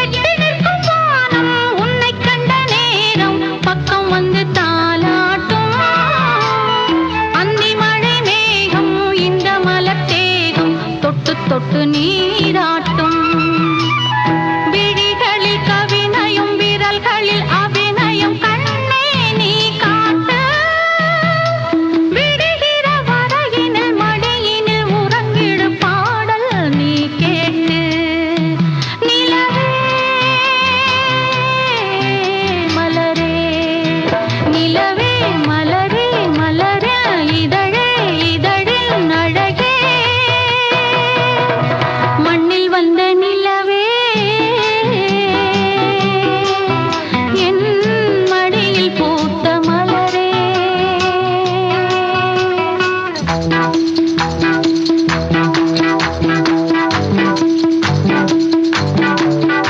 எட்டி நிற்கும் வானம் உன்னை கண்ட நேரம் பக்கம் வந்து தாலாட்டும். அந்தி மழை மேகம் இந்த மலர் தேகம் தொட்டு தொட்டு நீ